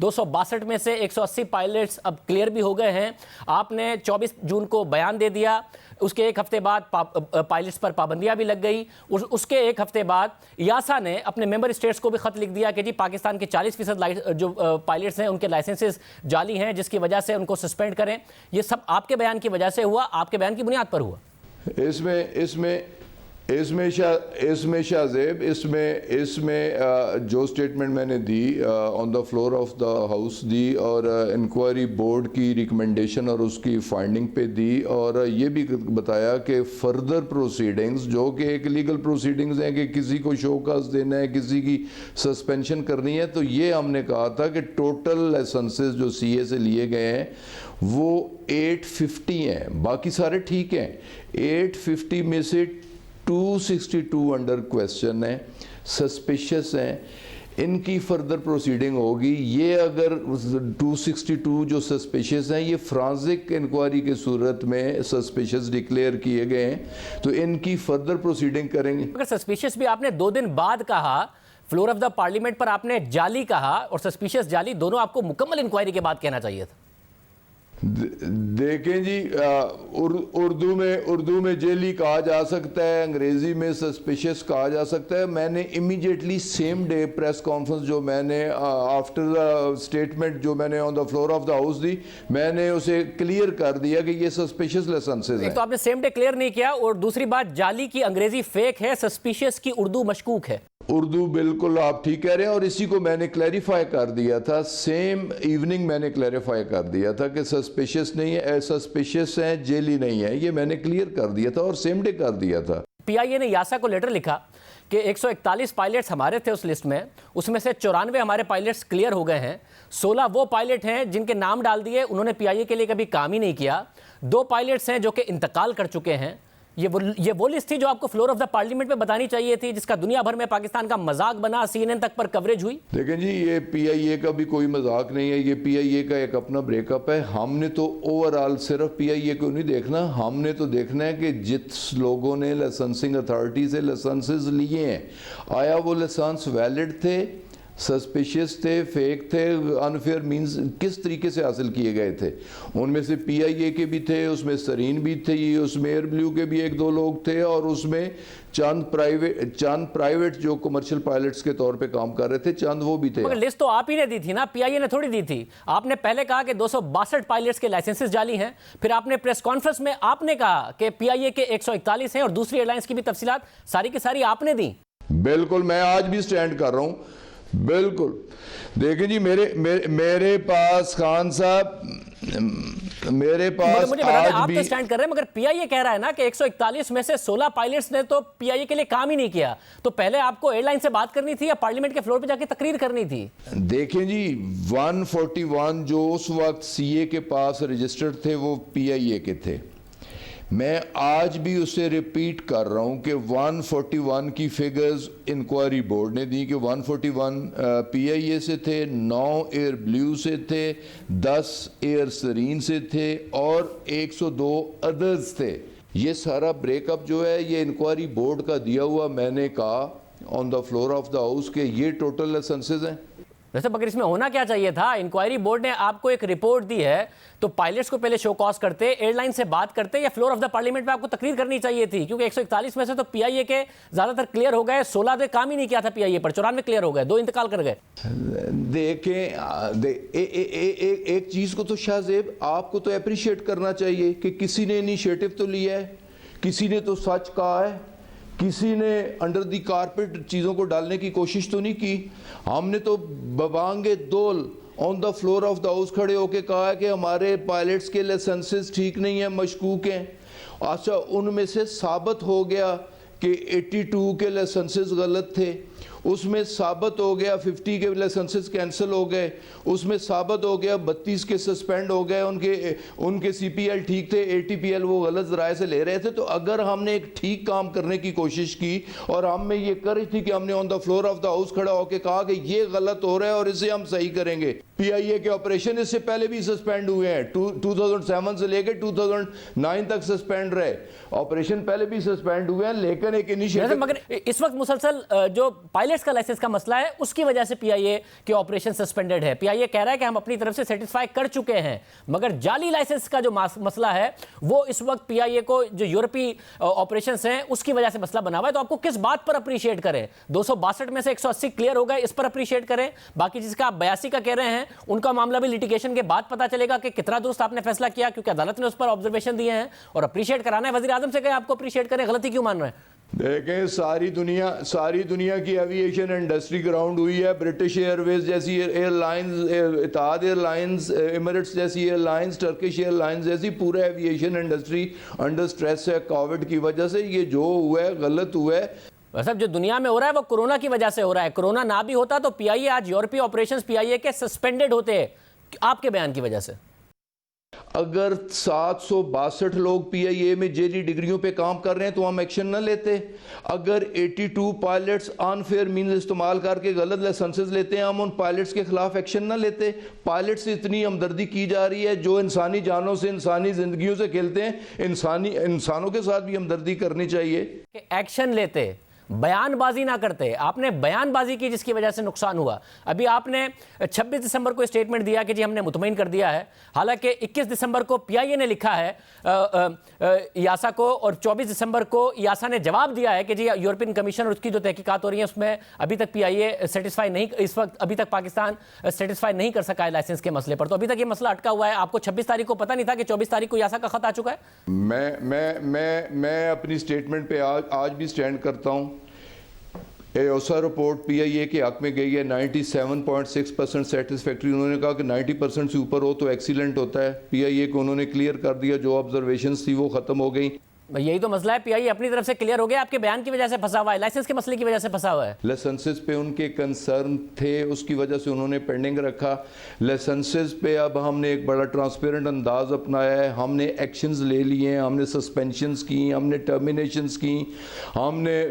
262 میں سے 180 پائلٹس اب کلیئر بھی ہو گئے ہیں. آپ نے 24 جون کو بیان دے دیا, اس کے ایک ہفتے بعد پائلٹس پر پابندیاں بھی لگ گئی. اس کے ایک ہفتے بعد یاسا نے اپنے ممبر اسٹیٹس کو بھی خط لکھ دیا کہ جی پاکستان کے 40% جو پائلٹس ہیں ان کے لائسنسز جعلی ہیں, جس کی وجہ سے ان کو سسپینڈ کریں. یہ سب آپ کے بیان کی وجہ سے ہوا, آپ کے بیان کی بنیاد پر ہوا. اس میں شاہ زیب, اس میں جو سٹیٹمنٹ میں نے دی on the floor of the house دی, اور انکوائری بورڈ کی ریکمنڈیشن اور اس کی فائنڈنگ پہ دی, اور یہ بھی بتایا کہ فردر پروسیڈنگز جو کہ ایک لیگل پروسیڈنگز ہیں کہ کسی کو شو کاز دینا ہے, کسی کی سسپینشن کرنی ہے, تو یہ ہم نے کہا تھا کہ ٹوٹل لائسنسز جو سی اے سے لیے گئے ہیں وہ 850 ہیں, باقی سارے ٹھیک ہیں. 850 میں سے 262 انڈر کویسچن ہیں, سسپیشس ہیں, ان کی فردر پروسیڈنگ ہوگی. یہ اگر 262 جو سسپیشس ہیں یہ فرانزک انکوائری کے صورت میں سسپیشس ڈکلیئر کیے گئے ہیں, تو ان کی فردر پروسیڈنگ کریں گے. اگر سسپیشس بھی آپ نے 2 دن بعد کہا, فلور آف دا پارلیمنٹ پر آپ نے جعلی کہا اور سسپیشس جعلی, دونوں آپ کو مکمل انکوائری کے بعد کہنا چاہیے تھا. دیکھیں جی, اردو میں جیلی کہا جا سکتا ہے, انگریزی میں سسپیشس کہا جا سکتا ہے. میں نے immediately same day press conference جو میں نے آفٹر اسٹیٹمنٹ جو میں نے on the floor of the house دی, میں نے اسے کلیئر کر دیا کہ یہ سسپیشس لائسنسز ہیں. تو آپ نے سیم ڈے کلیئر نہیں کیا, اور دوسری بات جعلی کی انگریزی فیک ہے, سسپیشس کی اردو مشکوک ہے. اردو بالکل آپ ٹھیک کہہ رہے ہیں, اور اسی کو میں نے کلیریفائی کر دیا تھا. سیم ایوننگ میں نے کلیریفائی کر دیا تھا کہ سسپیشس نہیں ہے, سسپیشس ہیں, جیلی نہیں ہے, یہ میں نے کلیئر کر دیا تھا اور سیم ڈے کر دیا تھا. پی آئی اے نے یاسا کو لیٹر لکھا کہ 141 پائلٹس ہمارے تھے اس لسٹ میں, اس میں سے 94 ہمارے پائلٹس کلیئر ہو گئے ہیں, 16 وہ پائلٹ ہیں جن کے نام ڈال دیے, انہوں نے پی آئی اے کے لیے کبھی کام ہی نہیں کیا, 2 پائلٹس ہیں جو کہ انتقال کر چکے ہیں. یہ وہ لسٹ تھی جو آپ کو فلور آف دا پارلیمنٹ پہ بتانی چاہیے تھی, جس کا دنیا بھر میں پاکستان کا مذاق بنا, سی این این تک پر کوریج ہوئی. دیکھیں جی, یہ پی آئی اے کا بھی کوئی مذاق نہیں ہے, یہ پی آئی اے کا ایک اپنا بریک اپ ہے. ہم نے تو اوورآل صرف پی آئی اے کو نہیں دیکھنا, ہم نے تو دیکھنا ہے کہ جس لوگوں نے لائسنسنگ اتھارٹی سے لائسنسز لیے ہیں, آیا وہ لائسنس ویلڈ تھے, سسپیشس تھے, فیک تھے, انفیئر مینز کس طریقے سے حاصل کیے گئے تھے. ان میں سے پی آئی اے کے بھی تھے, اس میں سرین بھی تھے, اس میں ایئر بلیو کے بھی 1-2 لوگ تھے, اور اس میں چند پرائیویٹ جو کمرشل پائلٹس کے طور پہ کام کر رہے تھے, چند وہ بھی تھے. مگر لسٹ تو آپ ہی نے دی تھی نا, پی آئی اے نے تھوڑی دی تھی. آپ نے پہلے کہا کہ 262 پائلٹس کے لائسنسز جعلی ہیں, پھر آپ نے پریس کانفرنس میں آپ نے کہا کہ پی آئی اے کے 141 ہیں, اور دوسری ایئر لائنس کی بھی تفصیلات ساری کی ساری آپ نے دی. بالکل, میں آج بھی سٹینڈ کر رہا ہوں. بالکل. دیکھیں جی, میرے پاس خان صاحب, میرے پاس مجھے بتا دیں, آپ تو سٹینڈ کر رہے ہیں, مگر پی آئی اے کہہ رہا ہے نا کہ 141 میں سے 16 پائلٹس نے تو پی آئی اے کے لیے کام ہی نہیں کیا. تو پہلے آپ کو ایئر لائن سے بات کرنی تھی یا پارلیمنٹ کے فلور پہ جا کے تقریر کرنی تھی؟ دیکھیں جی, 141 جو اس وقت سی اے کے پاس رجسٹرڈ تھے وہ پی آئی اے کے تھے. میں آج بھی اسے ریپیٹ کر رہا ہوں کہ 141 کی فگرز انکوائری بورڈ نے دی کہ 141 پی آئی اے سے تھے, 9 ایئر بلیو سے تھے, 10 ایئر سرین سے تھے, اور 102 ادرز تھے. یہ سارا بریک اپ جو ہے یہ انکوائری بورڈ کا دیا ہوا. میں نے کہا on the floor of the house کہ یہ ٹوٹل لائسنسز ہیں. ویسے مگر اس میں ہونا کیا چاہیے تھا؟ انکوائری بورڈ نے آپ کو ایک رپورٹ دی ہے, تو پائلٹس کو پہلے شو کاز کرتے, ایئر لائن سے بات کرتے, یا فلور آف دا پارلیمنٹ میں آپ کو تقریر کرنی چاہیے تھی؟ کیونکہ 141 میں سے تو پی آئی اے کے زیادہ تر کلیئر ہو گئے, 16 نے کام ہی نہیں کیا تھا پی آئی اے پر, 94 کلیئر ہو گئے, 2 انتقال کر گئے. دیکھیں, ایک چیز کو تو شاہ زیب آپ کو تو اپریشیٹ کرنا چاہیے کہ کسی نے انیشیٹو تو لیا ہے, کسی نے تو سچ کہا ہے, کسی نے انڈر دی کارپیٹ چیزوں کو ڈالنے کی کوشش تو نہیں کی. ہم نے تو ببانگ دول on the floor of the house کھڑے ہو کے کہا ہے کہ ہمارے پائلٹس کے لائسنسز ٹھیک نہیں ہیں, مشکوک ہیں. اچھا, ان میں سے ثابت ہو گیا کہ 82 کے لائسنسز غلط تھے, اس میں ثابت ہو گیا 50 کے لائسنسز کینسل ہو گئے, اس میں ثابت ہو گیا 32 کے سسپینڈ ہو گئے, ان کے سی پی ایل ٹھیک تھے, اے ٹی پی ایل وہ غلط ذرائع سے لے رہے تھے. تو اگر ہم نے ایک ٹھیک کام کرنے کی کوشش کی, اور ہم میں یہ کر رہی تھی کہ ہم نے on the floor of the house کھڑا ہو کے کہا کہ یہ غلط ہو رہا ہے اور اسے ہم صحیح کریں گے. پی آئی اے کے آپریشن اس سے پہلے بھی سسپینڈ ہوئے ہیں, 2007 سے لے کے 2009 تک سسپینڈ رہے, آپریشن پہلے بھی سسپینڈ ہوئے ہیں, لیکن ایک انیشیٹو. مگر اس وقت مسلسل جو پائلٹس کا لائسنس کا مسئلہ ہے، اس کی وجہ سے پی آئی اے کے آپریشن سسپینڈڈ ہے. پی آئی اے کہہ رہا ہے کہ ہم اپنی طرف سے سیٹسفائی کر چکے ہیں، مگر جعلی لائسنس کا جو مسئلہ ہے وہ اس وقت پی آئی اے کو جو یورپی آپریشنز ہیں اس کی وجہ سے مسئلہ بنا ہوا ہے. تو آپ کو کس بات پر اپریشیٹ کریں؟ 262 میں سے 180 کلیئر ہو گئے، اس پر اپریشیٹ کریں. باقی جس کا آپ 82 کا کہہ رہے ہیں ان کا معاملہ بھی لیٹیگیشن کے بعد پتہ چلے گا کہ کتنا درست آپ نے فیصلہ کیا، کیونکہ عدالت نے اس پر آبزرویشن دیے ہیں. اور اپریشیٹ کرانا ہے وزیر اعظم سے، کہ آپ کو اپریشیٹ کریں، غلطی کیوں مان رہے ہیں؟ دیکھیں ساری دنیا کی ایویشن انڈسٹری گراؤنڈ ہوئی ہے. برٹش ایئر ویز جیسی airlines, Etihad airlines, Emirates جیسی airlines, Turkish airlines جیسی پورا ایویشن انڈسٹری انڈر سٹریس ہے کووڈ کی وجہ سے. یہ جو ہوا ہے غلط ہوا ہے. صاحب جو دنیا میں ہو رہا ہے وہ کورونا کی وجہ سے ہو رہا ہے. کورونا نہ بھی ہوتا تو پی آئی اے آج یورپی آپریشنز پی آئی اے کے سسپینڈڈ ہوتے آپ کے بیان کی وجہ سے. اگر 762 لوگ پی آئی اے میں جیلی ڈگریوں پہ کام کر رہے ہیں تو ہم ایکشن نہ لیتے. اگر 82 پائلٹس انفیئر مینز استعمال کر کے غلط لائسنسز لیتے ہیں، ہم ان پائلٹس کے خلاف ایکشن نہ لیتے. پائلٹ سے اتنی ہمدردی کی جا رہی ہے، جو انسانی جانوں سے، انسانی زندگیوں سے کھیلتے ہیں، انسانوں کے ساتھ بھی ہمدردی کرنی چاہیے. کہ ایکشن لیتے، بیان بازی نہ کرتے. آپ نے بیان بازی کی جس کی وجہ سے نقصان ہوا. ابھی آپ نے 26 دسمبر کو اسٹیٹمنٹ دیا کہ جی ہم نے مطمئن کر دیا ہے، حالانکہ 21 دسمبر کو پی آئی اے نے لکھا ہے ایاسا کو، اور 24 دسمبر کو ایاسا نے جواب دیا ہے کہ جی یورپین کمیشن اور اس کی جو تحقیقات ہو رہی ہیں اس میں ابھی تک پی آئی اے سیٹسفائی نہیں، اس وقت ابھی تک پاکستان سیٹسفائی نہیں کر سکا ہے لائسنس کے مسئلے پر. تو ابھی تک یہ مسئلہ اٹکا ہوا ہے. آپ کو 26 تاریخ کو پتہ نہیں تھا کہ 24 تاریخ کو ایاسا کا خط آ چکا ہے؟ میں اپنی سٹیٹمنٹ پہ آج بھی سٹینڈ کرتا ہوں. ایوسا رپورٹ پی آئی اے کے حق میں گئی ہے 97.6% سیٹسفیکٹری. انہوں نے کہا کہ 90% سے اوپر ہو تو ایکسیلنٹ ہوتا ہے. پی آئی اے کو انہوں نے کلیئر کر دیا، جو آبزرویشنز تھی وہ ختم ہو گئی. یہی تو مسئلہ ہے، پی آئی اے اپنی طرف سے کلیئر ہو گیا، آپ کے بیان کی وجہ سے پھنسا ہوا ہے، لائسنس کے مسئلے کی وجہ سے پھنسا ہوا ہے. لائسنسز پہ ان کے کنسرن تھے، اس کی وجہ سے انہوں نے پینڈنگ رکھا. لائسنسز پہ اب ہم نے ایک بڑا ٹرانسپیرنٹ انداز اپنایا ہے. ہم نے ایکشنز لے لیے ہیں، ہم نے سسپینشنز کی، ہم نے ٹرمینیشنز کی، ہم نے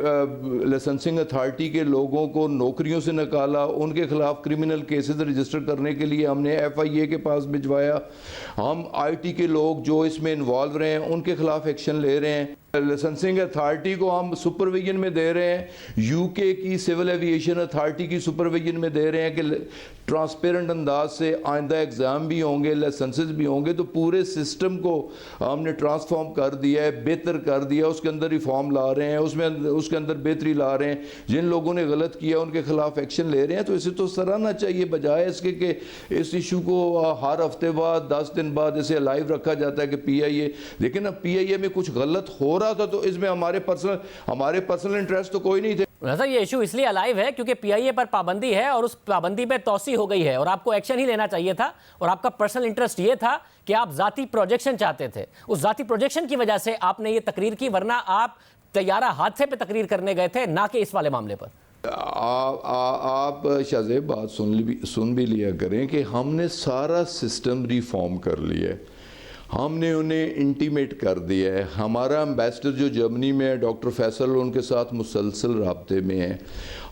لائسنسنگ اتھارٹی کے لوگوں کو نوکریوں سے نکالا. ان کے خلاف کرمنل کیسز رجسٹر کرنے کے لیے ہم نے ایف آئی اے کے پاس بھجوایا. ہم آئی ٹی کے لوگ جو اس میں انوالو رہے ہیں ان کے خلاف ایکشن لے رہے ہیں. لائسنسنگ اتھارٹی کو ہم سپرویژن میں دے رہے ہیں، یو کے کی سول ایویشن اتھارٹی کی سپرویژن میں دے رہے ہیں کہ ٹرانسپیرنٹ انداز سے آئندہ ایگزام بھی ہوں گے، لائسنسز بھی ہوں گے. تو پورے سسٹم کو ہم نے ٹرانسفارم کر دیا ہے، بہتر کر دیا. اس کے اندر ریفارم لا رہے ہیں، اس کے اندر بہتری لا رہے ہیں. جن لوگوں نے غلط کیا ان کے خلاف ایکشن لے رہے ہیں. تو اسے تو سراہنا چاہیے، بجائے اس کے کہ اس ایشو کو ہر ہفتے بعد 10 دن بعد اسے لائیو رکھا جاتا ہے کہ پی آئی اے. لیکن اب پی آئی اے میں کچھ غلط ہو رہا تھا تو اس میں ہمارے پرسنل انٹرسٹ تو کوئی نہیں تھے. یہ ایشو اس لیے الائیو ہے کیونکہ پی آئی اے پر پابندی ہے اور اس پابندی پہ توسیع ہو گئی ہے اور آپ کو ایکشن ہی لینا چاہیے تھا. اور آپ کا پرسنل انٹرسٹ یہ تھا کہ آپ ذاتی پروجیکشن چاہتے تھے. اس ذاتی پروجیکشن کی وجہ سے آپ نے یہ تقریر کی، ورنہ آپ طیارہ حادثے پہ تقریر کرنے گئے تھے، نہ کہ اس والے معاملے پر. آپ شاہزیب بات سن بھی لیا کریں کہ ہم نے سارا سسٹم ریفارم کر لیا ہے. ہم نے انہیں انٹیمیٹ کر دیا ہے. ہمارا امبیسڈر جو جرمنی میں ہے ڈاکٹر فیصل، ان کے ساتھ مسلسل رابطے میں ہیں.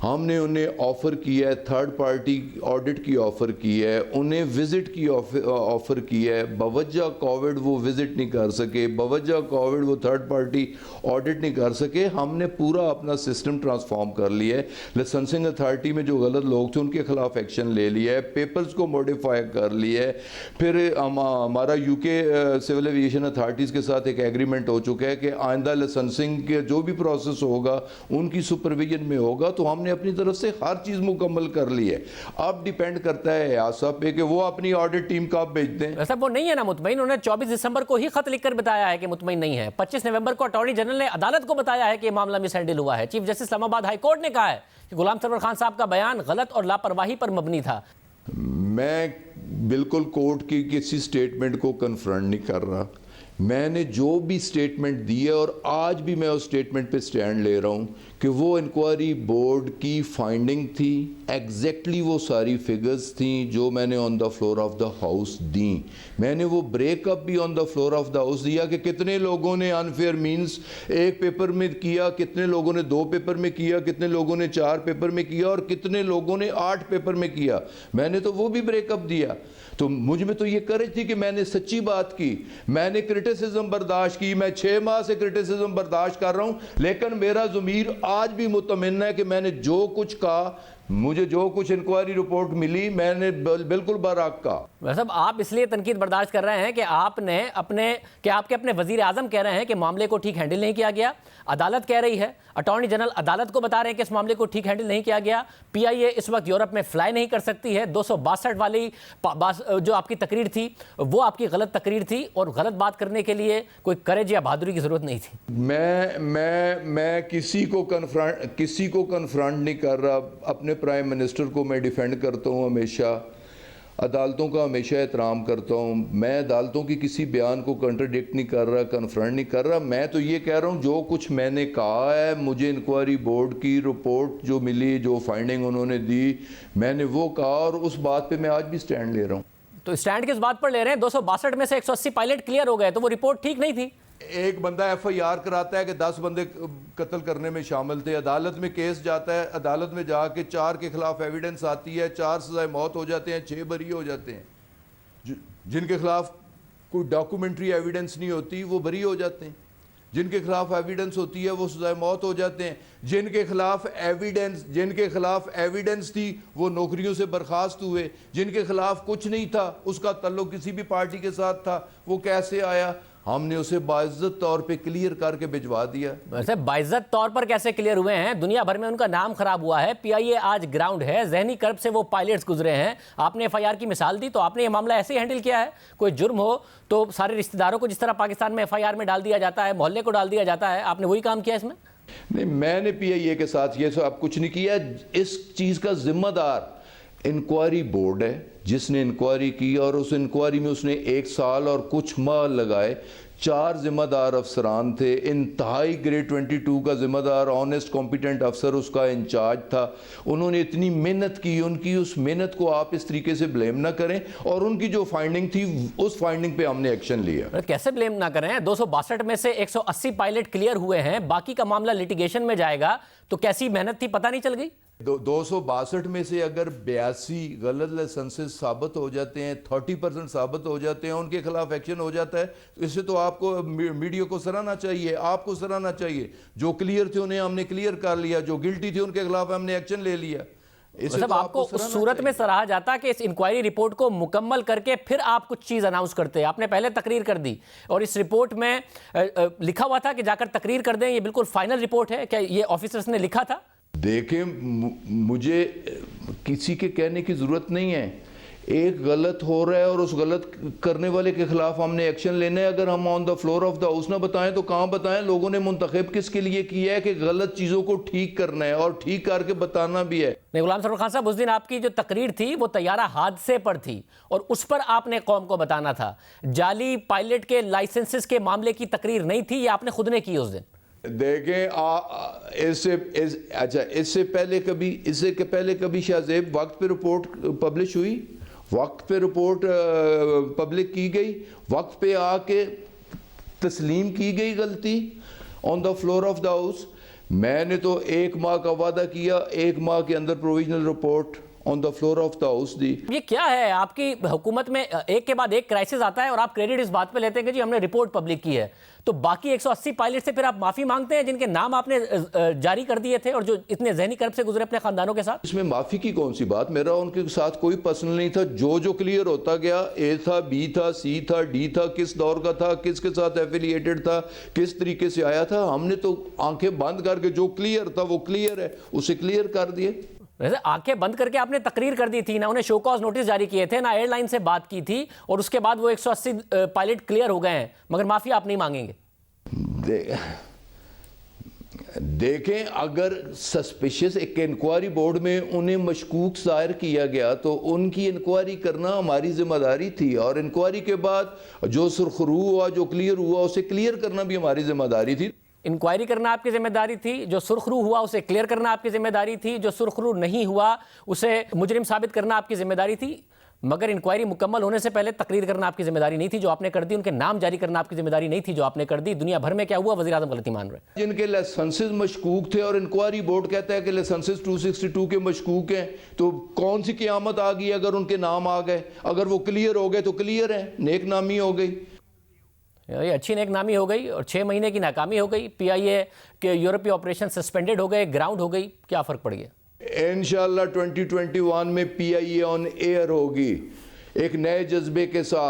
ہم نے انہیں آفر کیا ہے، تھرڈ پارٹی آڈٹ کی آفر کی ہے، انہیں وزٹ کی آفر کی ہے. بوجہ کووڈ وہ وزٹ نہیں کر سکے، بوجہ کووڈ وہ تھرڈ پارٹی آڈٹ نہیں کر سکے. ہم نے پورا اپنا سسٹم ٹرانسفارم کر لیا ہے. لائسنسنگ اتھارٹی میں جو غلط لوگ تھے ان کے خلاف ایکشن لے لیا ہے، پیپرز کو موڈیفائی کر لیا ہے. پھر ہمارا یو کے سول ایویشن اتھارٹیز کے ساتھ ایک ایگریمنٹ ہو چکا ہے کہ آئندہ لائسنسنگ کے جو بھی پروسیس ہوگا ان کی سپرویژن میں ہوگا. تو ہم نے اپنی طرف سے ہر چیز مکمل کر لی ہے. اب ڈیپینڈ کرتا ہے ایاسا پہ کہ وہ اپنی آڈٹ ٹیم کا بھیج دیں. ویسے وہ نہیں ہے نا مطمئن. انہوں نے 24 دسمبر کو ہی خط لکھ کر بتایا ہے کہ مطمئن نہیں ہے. 25 نومبر کو اٹارنی جنرل نے عدالت کو بتایا ہے کہ یہ معاملہ مس ہینڈل ہوا ہے. چیف جسٹس اسلام آباد ہائی کورٹ نے کہا ہے کہ غلام سرور خان صاحب کا بیان غلط اور لاپرواہی پر مبنی تھا. میں بالکل کورٹ کی کسی سٹیٹمنٹ کو کنفرنٹ نہیں کر رہا. میں نے جو بھی سٹیٹمنٹ دی ہے اور آج بھی میں اس سٹیٹمنٹ پہ سٹینڈ لے رہا ہوں کہ وہ انکوائری بورڈ کی فائنڈنگ تھی. ایگزیکٹلی وہ ساری فگرز تھیں جو میں نے on the floor of the house دیں. میں نے وہ بریک اپ بھی on the floor of the house دیا کہ کتنے لوگوں نے انفیئر مینز ایک پیپر میں کیا، کتنے لوگوں نے 2 پیپر میں کیا، کتنے لوگوں نے 4 پیپر میں کیا اور کتنے لوگوں نے 8 پیپر میں کیا. میں نے تو وہ بھی بریک اپ دیا. تو مجھ میں تو یہ کرج تھی کہ میں نے سچی بات کی. میں نے کرٹیسزم برداشت کی. میں 6 ماہ سے کرٹیسزم برداشت کر رہا ہوں، لیکن میرا ضمیر آج بھی مطمئن ہے کہ میں نے جو کچھ کہا, مجھے جو کچھ انکوائری رپورٹ ملی, میں نے بالکل برحق کہا. صاحب آپ اس لیے تنقید برداشت کر رہے ہیں کہ آپ کے اپنے وزیر اعظم کہہ رہے ہیں کہ معاملے کو ٹھیک ہینڈل نہیں کیا گیا, عدالت کہہ رہی ہے, اٹارنی جنرل عدالت کو بتا رہے ہیں کہ اس معاملے کو ٹھیک ہینڈل نہیں کیا گیا, پی آئی اے اس وقت یورپ میں فلائی نہیں کر سکتی ہے, 262 والی جو آپ کی تقریر تھی وہ آپ کی غلط تقریر تھی اور غلط بات کرنے کے لیے کوئی کریج یا بہادری کی ضرورت نہیں تھی. میں کسی کو کنفرنٹ نہیں کر رہا, اپنے پرائم منسٹر کو میں ڈیفینڈ کرتا ہوں ہمیشہ, عدالتوں کا ہمیشہ احترام کرتا ہوں, میں عدالتوں کی کسی بیان کو کنٹرڈکٹ نہیں کر رہا, کنفرنٹ نہیں کر رہا. میں تو یہ کہہ رہا ہوں جو کچھ میں نے کہا ہے, مجھے انکوائری بورڈ کی رپورٹ جو ملی, جو فائنڈنگ انہوں نے دی, میں نے وہ کہا اور اس بات پہ میں آج بھی سٹینڈ لے رہا ہوں. تو اسٹینڈ کس بات پر لے رہے ہیں؟ 262 میں سے 180 پائلٹ کلیئر ہو گئے, تو وہ رپورٹ ٹھیک نہیں تھی. ایک بندہ ایف آئی آر کراتا ہے کہ 10 بندے قتل کرنے میں شامل تھے, عدالت میں کیس جاتا ہے, عدالت میں جا کے 4 کے خلاف ایویڈنس آتی ہے, 4 سزائے موت ہو جاتے ہیں, 6 بری ہو جاتے ہیں. جن کے خلاف کوئی ڈاکومنٹری ایویڈنس نہیں ہوتی وہ بری ہو جاتے ہیں, جن کے خلاف ایویڈنس ہوتی ہے وہ سزائے موت ہو جاتے ہیں, جن کے خلاف ایویڈنس تھی وہ نوکریوں سے برخاست ہوئے, جن کے خلاف کچھ نہیں تھا, اس کا تعلق کسی بھی پارٹی کے ساتھ تھا, وہ کیسے آیا؟ ہم نے اسے باعزت طور پہ کلیئر کر کے بھجوا دیا. ویسے باعزت طور پر کیسے کلیئر ہوئے ہیں؟ دنیا بھر میں ان کا نام خراب ہوا ہے, پی آئی اے آج گراؤنڈ ہے, ذہنی کرب سے وہ پائلٹس گزرے ہیں. آپ نے ایف آئی آر کی مثال دی, تو آپ نے یہ معاملہ ایسے ہی ہینڈل کیا ہے. کوئی جرم ہو تو سارے رشتہ داروں کو جس طرح پاکستان میں ایف آئی آر میں ڈال دیا جاتا ہے, محلے کو ڈال دیا جاتا ہے, آپ نے وہی کام کیا اس میں؟ نہیں, میں نے پی آئی اے کے ساتھ یہ سب کچھ نہیں کیا. اس چیز کا ذمہ دار انکوائری بورڈ ہے جس نے انکوائری کی, اور اس انکوائری میں اس نے 1 سال اور کچھ ماہ لگائے. 4 ذمہ دار افسران تھے, انتہائی گریڈ 22 کا ذمہ دار, آنیسٹ کمپیٹنٹ افسر اس کا انچارج تھا. انہوں نے اتنی محنت کی, ان کی اس محنت کو آپ اس طریقے سے بلیم نہ کریں, اور ان کی جو فائنڈنگ تھی اس فائنڈنگ پہ ہم نے ایکشن لیا. کیسے بلیم نہ کریں؟ 262 میں سے 180 پائلٹ کلیئر ہوئے ہیں, باقی کا معاملہ لیٹیگیشن میں جائے گا, تو کیسی محنت تھی پتہ نہیں چل گئی؟ 262 میں سے اگر 82 غلط لائسنسز ثابت ہو جاتے ہیں, 30% ثابت ہو جاتے ہیں, ان کے خلاف ایکشن ہو جاتا ہے, تو اس سے تو آپ کو میڈیا کو سراہنا چاہیے, آپ کو سراہنا چاہیے. جو کلیئر تھے انہیں ہم نے کلیئر کر لیا, جو گلٹی تھے ان کے خلاف ہم نے ایکشن لے لیا. مطلب آپ کو اس صورت میں سراہا جاتا کہ اس انکوائری رپورٹ کو مکمل کر کے پھر آپ کچھ چیز اناؤنس کرتے. آپ نے پہلے تقریر کر دی اور اس رپورٹ میں لکھا ہوا تھا کہ جا کر تقریر کر دیں, یہ بالکل فائنل رپورٹ ہے. کیا یہ آفیسرز نے لکھا تھا؟ دیکھیں, مجھے کسی کے کہنے کی ضرورت نہیں ہے. ایک غلط ہو رہا ہے اور اس غلط کرنے والے کے خلاف ہم نے ایکشن لینا ہے. اگر ہم on the floor of the house نہ بتائیں تو کہاں بتائیں؟ لوگوں نے منتخب کس کے لیے کیا ہے کہ غلط چیزوں کو ٹھیک کرنا ہے اور ٹھیک کر کے بتانا بھی ہے. غلام سرور خان صاحب, اس دن آپ کی جو تقریر تھی وہ طیارہ حادثے پر تھی اور اس پر آپ نے قوم کو بتانا تھا. جعلی پائلٹ کے لائسنسز کے معاملے کی تقریر نہیں تھی, یہ آپ نے خود نے کی اس دن. دیکھیں, اس سے پہلے کبھی شاہ زیب وقت پہ رپورٹ پبلش ہوئی, وقت پہ رپورٹ پبلک کی گئی, وقت پہ آ کے تسلیم کی گئی غلطی on the floor of the house. میں نے تو 1 ماہ کا وعدہ کیا, 1 ماہ کے اندر provisional report on the floor of the house دی. یہ کیا ہے آپ کی حکومت میں؟ ایک کے بعد ایک کرائسس آتا ہے اور آپ کریڈٹ اس بات پہ لیتے ہیں کہ جی ہم نے رپورٹ پبلک کی ہے, تو باقی 180 پائلٹ سے پھر آپ معافی مانگتے ہیں جن کے نام آپ نے جاری کر دیے تھے اور جو اتنے ذہنی کرب سے گزرے اپنے خاندانوں کے ساتھ. اس میں معافی کی کون سی بات؟ میرا ان کے ساتھ کوئی پرسنل نہیں تھا. جو کلیئر ہوتا گیا, اے تھا, بی تھا, سی تھا, ڈی تھا, کس دور کا تھا, کس کے ساتھ ایفیلیٹڈ تھا, کس طریقے سے آیا تھا, ہم نے تو آنکھیں بند کر کے جو کلیئر تھا وہ کلیئر ہے, اسے کلیئر کر دیے. ویسے آنکھیں بند کر کے آپ نے تقریر کر دی تھی, نہ انہیں شو کاز نوٹس جاری کیے تھے, نہ ایئر لائن سے بات کی تھی, اور اس کے بعد وہ 180 پائلٹ کلیئر ہو گئے ہیں, مگر معافی آپ نہیں مانگیں گے. دیکھیں, اگر سسپیشس ایک انکوائری بورڈ میں انہیں مشکوک ظاہر کیا گیا تو ان کی انکوائری کرنا ہماری ذمہ داری تھی, اور انکوائری کے بعد جو سرخرو ہوا, جو کلیئر ہوا, اسے کلیئر کرنا بھی ہماری ذمہ داری تھی. انکوائری کرنا آپ کی ذمہ داری تھی, جو سرخرو ہوا اسے کلیئر کرنا آپ کی ذمہ داری تھی, جو سرخرو نہیں ہوا اسے مجرم ثابت کرنا آپ کی ذمہ داری تھی, مگر انکوائری مکمل ہونے سے پہلے تقریر کرنا آپ کی ذمہ داری نہیں تھی جو آپ نے کر دی, ان کے نام جاری کرنا آپ کی ذمہ داری نہیں تھی جو آپ نے کر دی. دنیا بھر میں کیا ہوا؟ وزیر اعظم غلطی مان رہے ہیں. جن کے لائسنسز مشکوک تھے اور انکوائری بورڈ کہتا ہے کہ لائسنسز 262 کے مشکوک ہیں, تو کون سی قیامت آ گئی اگر ان کے نام آ گئے؟ اگر وہ کلیئر ہو گئے تو کلیئر ہیں, نیک نامی ہو گئی. یہ اچھی نیک نامی ہو گئی اور 6 مہینے کی ناکامی ہو گئی. پی آئی اے کے یورپی آپریشن سسپینڈڈ ہو گئے, گراؤنڈ ہو گئی, کیا فرق پڑ گیا؟ انشاءاللہ 2021 میں پی آئی اے آن ایئر ہوگی ایک نئے جذبے کے ساتھ.